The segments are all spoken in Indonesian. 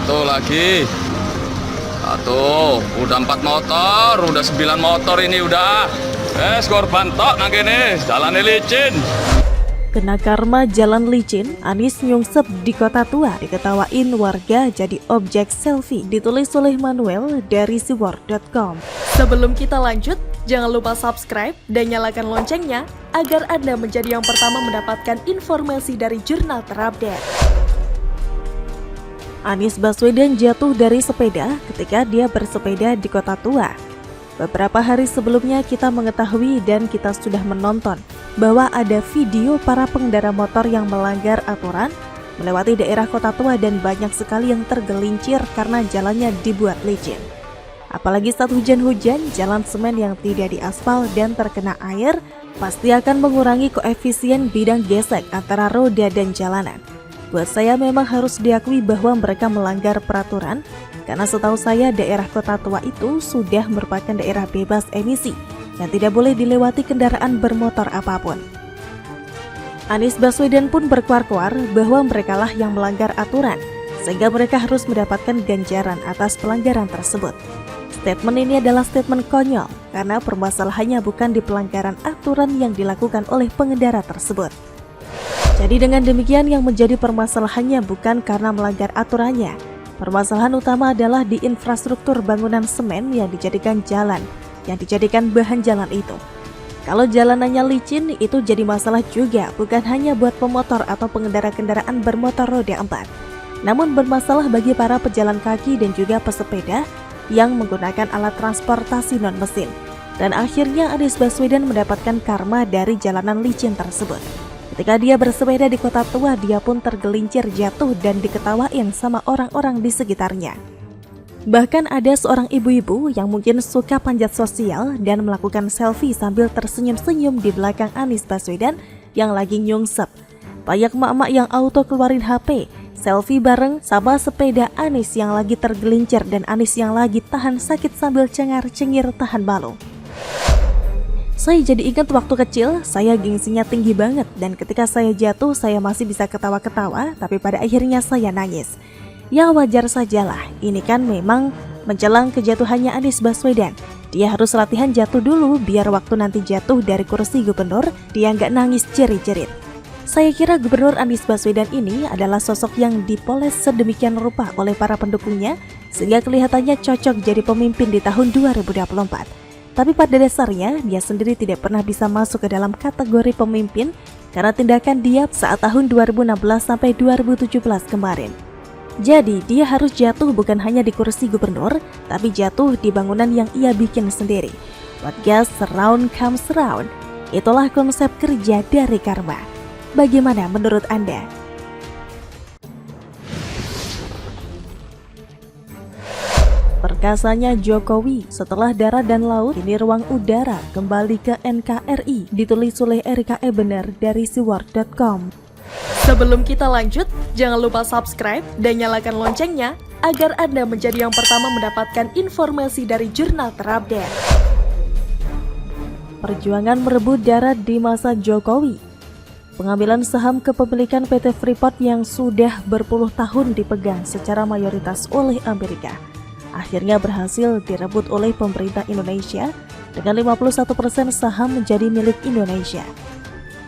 Satu lagi. Satu. Udah 4 motor, udah 9 motor ini udah. Korban tok nang kene, jalan licin. Kena karma jalan licin, Anies nyungsep di Kota Tua diketawain warga jadi objek selfie. Ditulis oleh Manuel dari siwar.com. Sebelum kita lanjut, jangan lupa subscribe dan nyalakan loncengnya agar Anda menjadi yang pertama mendapatkan informasi dari jurnal terupdate. Anies Baswedan jatuh dari sepeda ketika dia bersepeda di Kota Tua. Beberapa hari sebelumnya kita mengetahui dan kita sudah menonton bahwa ada video para pengendara motor yang melanggar aturan melewati daerah Kota Tua dan banyak sekali yang tergelincir karena jalannya dibuat licin. Apalagi saat hujan-hujan, jalan semen yang tidak diaspal dan terkena air pasti akan mengurangi koefisien bidang gesek antara roda dan jalanan. Buat saya memang harus diakui bahwa mereka melanggar peraturan, karena setahu saya daerah Kota Tua itu sudah merupakan daerah bebas emisi yang tidak boleh dilewati kendaraan bermotor apapun. Anies Baswedan pun berkuar-kuar bahwa merekalah yang melanggar aturan, sehingga mereka harus mendapatkan ganjaran atas pelanggaran tersebut. Statement ini adalah statement konyol, karena permasalahannya bukan di pelanggaran aturan yang dilakukan oleh pengendara tersebut. Jadi dengan demikian yang menjadi permasalahannya bukan karena melanggar aturannya. Permasalahan utama adalah di infrastruktur bangunan semen yang dijadikan jalan, yang dijadikan bahan jalan itu. Kalau jalanannya licin, itu jadi masalah juga, bukan hanya buat pemotor atau pengendara kendaraan bermotor roda 4. Namun bermasalah bagi para pejalan kaki dan juga pesepeda yang menggunakan alat transportasi non-mesin. Dan akhirnya Anies Baswedan mendapatkan karma dari jalanan licin tersebut. Ketika dia bersepeda di Kota Tua, dia pun tergelincir jatuh dan diketawain sama orang-orang di sekitarnya. Bahkan ada seorang ibu-ibu yang mungkin suka panjat sosial dan melakukan selfie sambil tersenyum-senyum di belakang Anies Baswedan yang lagi nyungsep. Banyak emak-emak yang auto keluarin HP, selfie bareng sama sepeda Anies yang lagi tergelincir dan Anies yang lagi tahan sakit sambil cengar-cengir tahan malu. Saya jadi ingat waktu kecil, saya gengsinya tinggi banget dan ketika saya jatuh saya masih bisa ketawa-ketawa, tapi pada akhirnya saya nangis. Ya wajar sajalah, ini kan memang menjelang kejatuhannya Anies Baswedan. Dia harus latihan jatuh dulu biar waktu nanti jatuh dari kursi gubernur, dia nggak nangis jerit-jerit. Saya kira Gubernur Anies Baswedan ini adalah sosok yang dipoles sedemikian rupa oleh para pendukungnya sehingga kelihatannya cocok jadi pemimpin di tahun 2024. Tapi pada dasarnya, dia sendiri tidak pernah bisa masuk ke dalam kategori pemimpin karena tindakan dia saat tahun 2016 sampai 2017 kemarin. Jadi, dia harus jatuh bukan hanya di kursi gubernur, tapi jatuh di bangunan yang ia bikin sendiri. What goes around comes around. Itulah konsep kerja dari karma. Bagaimana menurut Anda? Perkasanya Jokowi setelah darat dan laut, kini ruang udara kembali ke NKRI. Ditulis oleh RKE Bener dari siwar.com. Sebelum kita lanjut, jangan lupa subscribe dan nyalakan loncengnya agar Anda menjadi yang pertama mendapatkan informasi dari jurnal terupdate. Perjuangan merebut darat di masa Jokowi. Pengambilan saham kepemilikan PT Freeport yang sudah berpuluh tahun dipegang secara mayoritas oleh Amerika akhirnya berhasil direbut oleh pemerintah Indonesia dengan 51% saham menjadi milik Indonesia.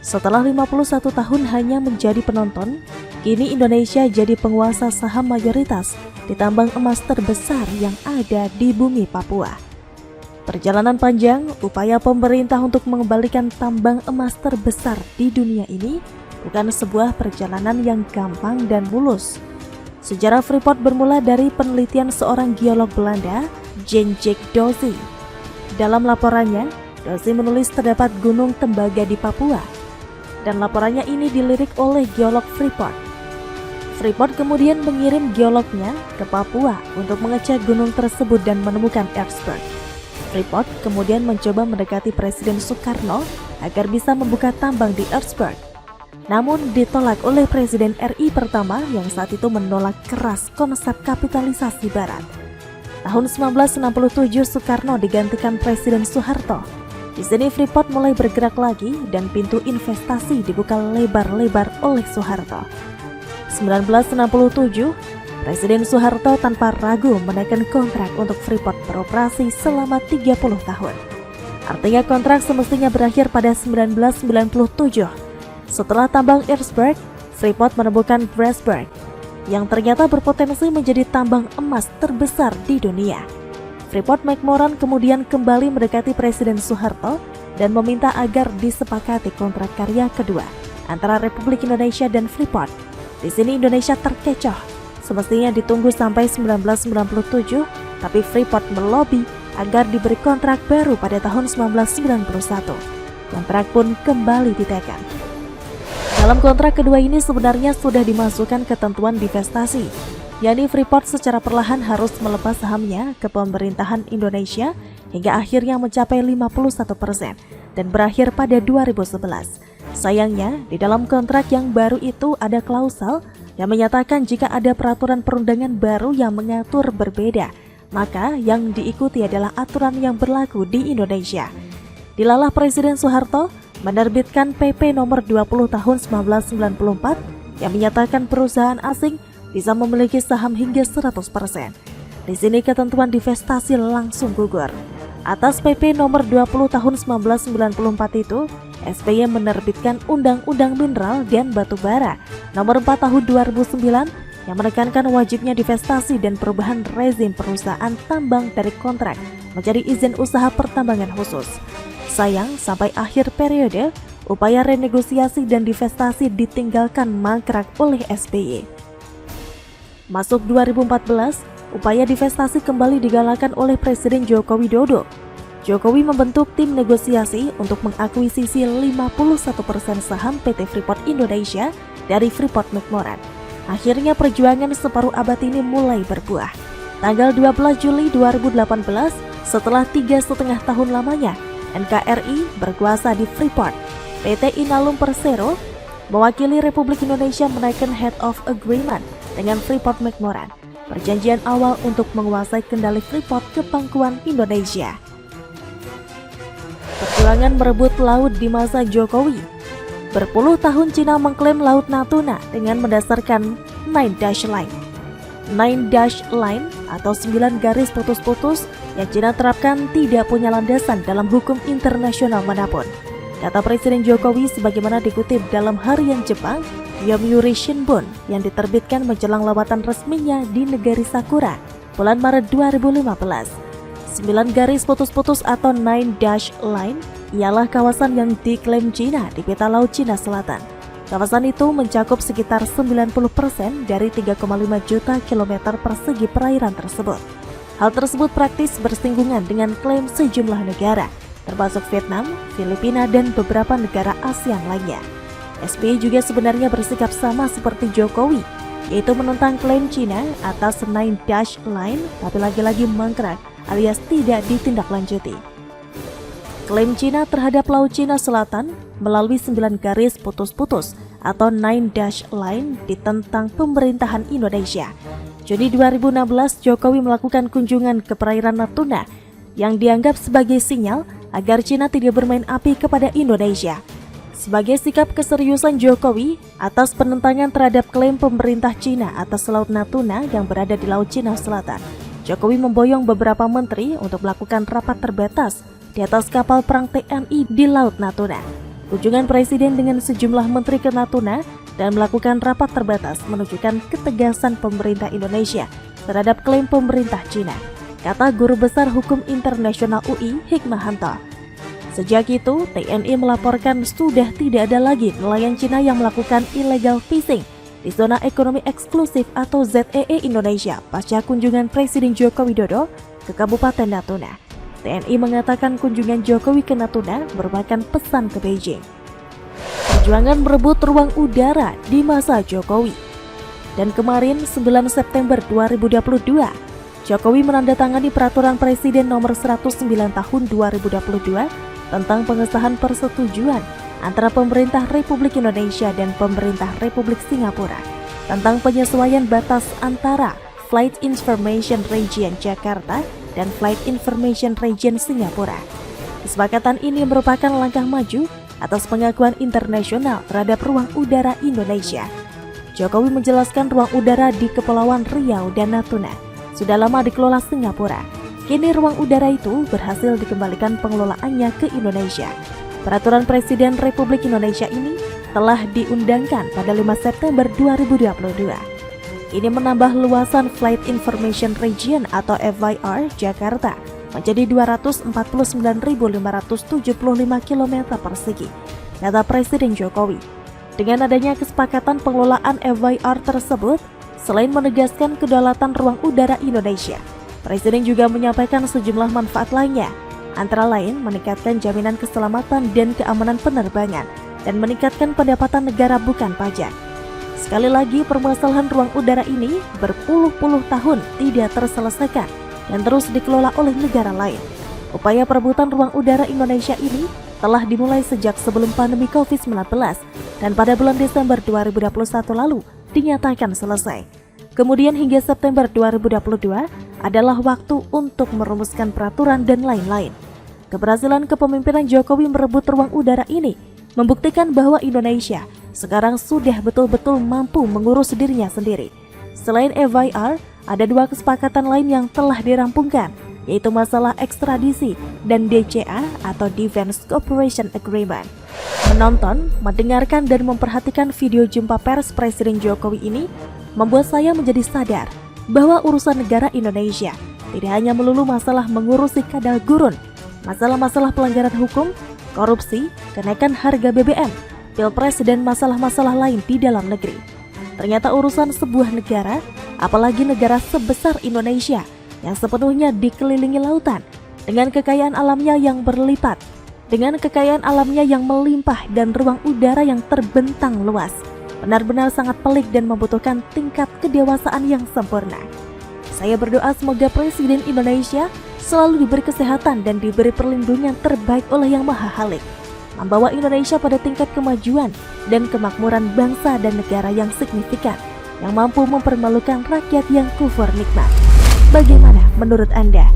Setelah 51 tahun hanya menjadi penonton, kini Indonesia jadi penguasa saham mayoritas di tambang emas terbesar yang ada di bumi Papua. Perjalanan panjang, upaya pemerintah untuk mengembalikan tambang emas terbesar di dunia ini bukan sebuah perjalanan yang gampang dan mulus. Sejarah Freeport bermula dari penelitian seorang geolog Belanda, Jan-Jack Dozy. Dalam laporannya, Dozy menulis terdapat gunung tembaga di Papua, dan laporannya ini dilirik oleh geolog Freeport. Freeport kemudian mengirim geolognya ke Papua untuk mengecek gunung tersebut dan menemukan iceberg. Freeport kemudian mencoba mendekati Presiden Soekarno agar bisa membuka tambang di iceberg. Namun ditolak oleh Presiden RI pertama yang saat itu menolak keras konsep kapitalisasi barat. Tahun 1967 Soekarno digantikan Presiden Soeharto. Di sini Freeport mulai bergerak lagi dan pintu investasi dibuka lebar-lebar oleh Soeharto. 1967 Presiden Soeharto tanpa ragu menaikkan kontrak untuk Freeport beroperasi selama 30 tahun. Artinya kontrak semestinya berakhir pada 1997. Setelah tambang Erzberg, Freeport menemukan Grasberg yang ternyata berpotensi menjadi tambang emas terbesar di dunia. Freeport-McMoRan kemudian kembali mendekati Presiden Soeharto dan meminta agar disepakati kontrak karya kedua antara Republik Indonesia dan Freeport. Di sini Indonesia terkecoh. Semestinya ditunggu sampai 1997, tapi Freeport melobi agar diberi kontrak baru pada tahun 1991. Kontrak pun kembali ditekan. Dalam kontrak kedua ini sebenarnya sudah dimasukkan ketentuan divestasi, yakni Freeport secara perlahan harus melepas sahamnya ke pemerintahan Indonesia hingga akhirnya mencapai 51% dan berakhir pada 2011. Sayangnya, di dalam kontrak yang baru itu ada klausal yang menyatakan jika ada peraturan perundangan baru yang mengatur berbeda, maka yang diikuti adalah aturan yang berlaku di Indonesia. Dilalah Presiden Soeharto menerbitkan PP nomor 20 tahun 1994 yang menyatakan perusahaan asing bisa memiliki saham hingga 100%. Di sini ketentuan divestasi langsung gugur. Atas PP nomor 20 tahun 1994 itu, SBY menerbitkan Undang-Undang Mineral dan Batu Bara nomor 4 tahun 2009 yang menekankan wajibnya divestasi dan perubahan rezim perusahaan tambang dari kontrak menjadi izin usaha pertambangan khusus. Sayang, sampai akhir periode, upaya renegosiasi dan divestasi ditinggalkan mangkrak oleh SBY. Masuk 2014, upaya divestasi kembali digalakan oleh Presiden Joko Widodo. Jokowi membentuk tim negosiasi untuk mengakuisisi 51% saham PT Freeport Indonesia dari Freeport-McMoRan. Akhirnya perjuangan separuh abad ini mulai berbuah. Tanggal 12 Juli 2018, setelah 3,5 tahun lamanya, NKRI berkuasa di Freeport. PT Inalum Persero mewakili Republik Indonesia menaikkan Head of Agreement dengan Freeport-McMoRan, perjanjian awal untuk menguasai kendali Freeport ke pangkuan Indonesia. Perjuangan merebut laut di masa Jokowi. Berpuluh tahun Cina mengklaim Laut Natuna dengan mendasarkan 9 Dash Line. 9 Dash Line atau 9 garis putus-putus yang Cina terapkan tidak punya landasan dalam hukum internasional manapun. Kata Presiden Jokowi sebagaimana dikutip dalam harian Jepang, Yomiuri Shimbun yang diterbitkan menjelang lawatan resminya di negeri Sakura, bulan Maret 2015. 9 garis putus-putus atau 9 Dash Line ialah kawasan yang diklaim Cina di peta Laut Cina Selatan. Kawasan itu mencakup sekitar 90% dari 3,5 juta kilometer persegi perairan tersebut. Hal tersebut praktis bersinggungan dengan klaim sejumlah negara, termasuk Vietnam, Filipina, dan beberapa negara ASEAN lainnya. SBY juga sebenarnya bersikap sama seperti Jokowi, yaitu menentang klaim Cina atas 9 Dash Line, tapi lagi-lagi mangkrak alias tidak ditindaklanjuti. Klaim Cina terhadap Laut Cina Selatan melalui 9 garis putus-putus atau 9 Dash Line ditentang pemerintahan Indonesia. Juni 2016, Jokowi melakukan kunjungan ke perairan Natuna yang dianggap sebagai sinyal agar Cina tidak bermain api kepada Indonesia. Sebagai sikap keseriusan Jokowi atas penentangan terhadap klaim pemerintah Cina atas Laut Natuna yang berada di Laut Cina Selatan, Jokowi memboyong beberapa menteri untuk melakukan rapat terbatas di atas kapal perang TNI di Laut Natuna. Kunjungan Presiden dengan sejumlah menteri ke Natuna dan melakukan rapat terbatas menunjukkan ketegasan pemerintah Indonesia terhadap klaim pemerintah Cina, kata Guru Besar Hukum Internasional UI Hikmahanto. Sejak itu, TNI melaporkan sudah tidak ada lagi nelayan Cina yang melakukan illegal fishing di zona ekonomi eksklusif atau ZEE Indonesia pasca kunjungan Presiden Joko Widodo ke Kabupaten Natuna. TNI mengatakan kunjungan Jokowi ke Natuna merupakan pesan ke Beijing. Perjuangan merebut ruang udara di masa Jokowi. Dan kemarin 9 September 2022, Jokowi menandatangani peraturan Presiden nomor 109 tahun 2022 tentang pengesahan persetujuan antara pemerintah Republik Indonesia dan pemerintah Republik Singapura tentang penyesuaian batas antara Flight Information Region Jakarta dan Flight Information Region Singapura. Kesepakatan ini merupakan langkah maju atas pengakuan internasional terhadap ruang udara Indonesia. Jokowi menjelaskan ruang udara di Kepulauan Riau dan Natuna sudah lama dikelola Singapura. Kini ruang udara itu berhasil dikembalikan pengelolaannya ke Indonesia. Peraturan Presiden Republik Indonesia ini telah diundangkan pada 5 September 2022. Ini menambah luasan Flight Information Region atau FIR Jakarta menjadi 249.575 km persegi, kata Presiden Jokowi. Dengan adanya kesepakatan pengelolaan FIR tersebut, selain menegaskan kedaulatan ruang udara Indonesia, Presiden juga menyampaikan sejumlah manfaat lainnya, antara lain meningkatkan jaminan keselamatan dan keamanan penerbangan dan meningkatkan pendapatan negara bukan pajak. Sekali lagi, permasalahan ruang udara ini berpuluh-puluh tahun tidak terselesaikan dan terus dikelola oleh negara lain. Upaya perebutan ruang udara Indonesia ini telah dimulai sejak sebelum pandemi COVID-19 dan pada bulan Desember 2021 lalu dinyatakan selesai. Kemudian hingga September 2022 adalah waktu untuk merumuskan peraturan dan lain-lain. Keberhasilan kepemimpinan Jokowi merebut ruang udara ini membuktikan bahwa Indonesia sekarang sudah betul-betul mampu mengurus dirinya sendiri. Selain FIR, ada 2 kesepakatan lain yang telah dirampungkan, yaitu masalah ekstradisi dan DCA atau Defense Cooperation Agreement. Menonton, mendengarkan, dan memperhatikan video jumpa pers Presiden Jokowi ini membuat saya menjadi sadar bahwa urusan negara Indonesia tidak hanya melulu masalah mengurusi kadal gurun, masalah-masalah pelanggaran hukum, korupsi, kenaikan harga BBM, Pilpres, dan masalah-masalah lain di dalam negeri. Ternyata urusan sebuah negara, apalagi negara sebesar Indonesia yang sepenuhnya dikelilingi lautan, dengan kekayaan alamnya yang berlipat, dengan kekayaan alamnya yang melimpah dan ruang udara yang terbentang luas, benar-benar sangat pelik dan membutuhkan tingkat kedewasaan yang sempurna. Saya berdoa semoga Presiden Indonesia selalu diberi kesehatan dan diberi perlindungan terbaik oleh Yang Maha Halik, membawa Indonesia pada tingkat kemajuan dan kemakmuran bangsa dan negara yang signifikan, yang mampu mempermalukan rakyat yang kufur nikmat. Bagaimana menurut Anda?